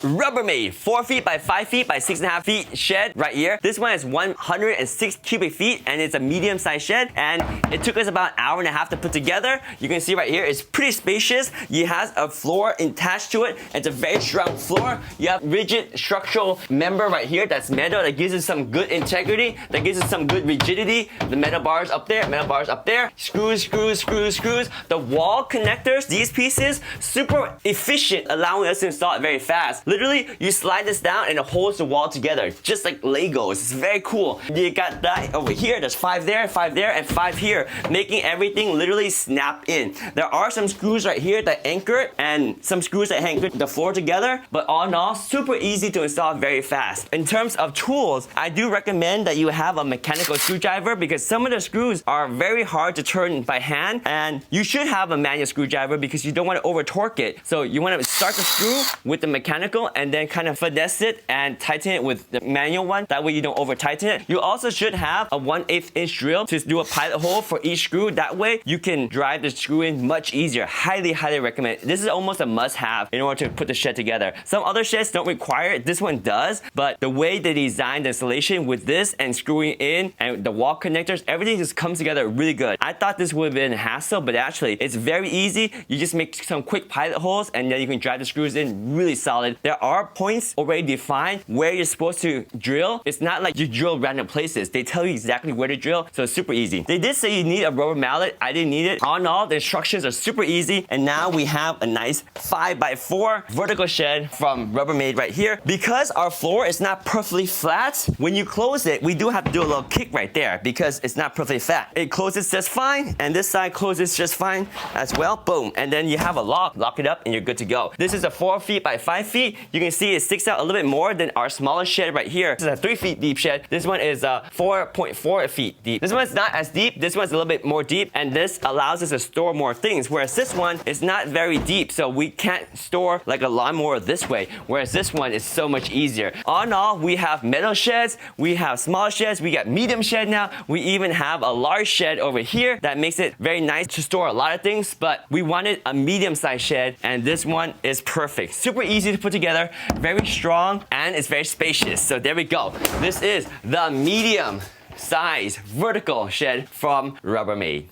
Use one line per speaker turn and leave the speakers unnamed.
Rubbermaid 4 feet by 5 feet by 6.5 feet shed right here. This one is 106 cubic feet and it's a medium-sized shed, and it took us about an hour and a half to put together. You can see right here it's pretty spacious. It has a floor attached to it. It's a very strong floor. You have rigid structural member right here that's metal that gives it some good integrity, that gives it some good rigidity. The metal bars up there, metal bars up there. Screws, screws, screws, screws. The wall connectors, these pieces, super efficient, allowing us to install it very fast. Literally, you slide this down and it holds the wall together, just like Legos. It's very cool. You got that over here, there's 5 there, 5 there, and 5 here, making everything literally snap in. There are some screws right here that anchor it, and some screws that anchor the floor together, but all in all, super easy to install very fast. In terms of tools, I do recommend that you have a mechanical screwdriver because some of the screws are very hard to turn by hand, and you should have a manual screwdriver because you don't want to over torque it. So you want to start the screw with the mechanical and then kind of finesse it and tighten it with the manual one. That way you don't over tighten it. You also should have a 1/8 inch drill to do a pilot hole for each screw. That way you can drive the screw in much easier. Highly, highly recommend. This is almost a must-have in order to put the shed together. Some other sheds don't require it. This one does, but the way they designed the installation with this and screwing in and the wall connectors, everything just comes together really good. I thought this would have been a hassle, but actually it's very easy. You just make some quick pilot holes and then you can drive the screws in really solid. There are points already defined where you're supposed to drill. It's not like you drill random places. They tell you exactly where to drill, so it's super easy. They did say you need a rubber mallet. I didn't need it. All in all, the instructions are super easy, and now we have a nice 5x4 vertical shed from Rubbermaid right here. Because our floor is not perfectly flat, when you close it, we do have to do a little kick right there because it's not perfectly flat. It closes just fine, and this side closes just fine as well. Boom, and then you have a lock it up, and you're good to go. This is a 4 feet by 5 feet. You can see it sticks out a little bit more than our smaller shed right here. This is a 3 feet deep shed. This one is 4.4 feet deep. This one's not as deep. This one's a little bit more deep, and this allows us to store more things, whereas this one is not very deep, so we can't store like a lawnmower this way, whereas this one is so much easier. All in all, we have metal sheds, we have small sheds, we got medium shed now, we even have a large shed over here that makes it very nice to store a lot of things, but we wanted a medium-sized shed, and this one is perfect. Super easy to put together, very strong, and it's very spacious. So there we go. This is the medium size vertical shed from Rubbermaid.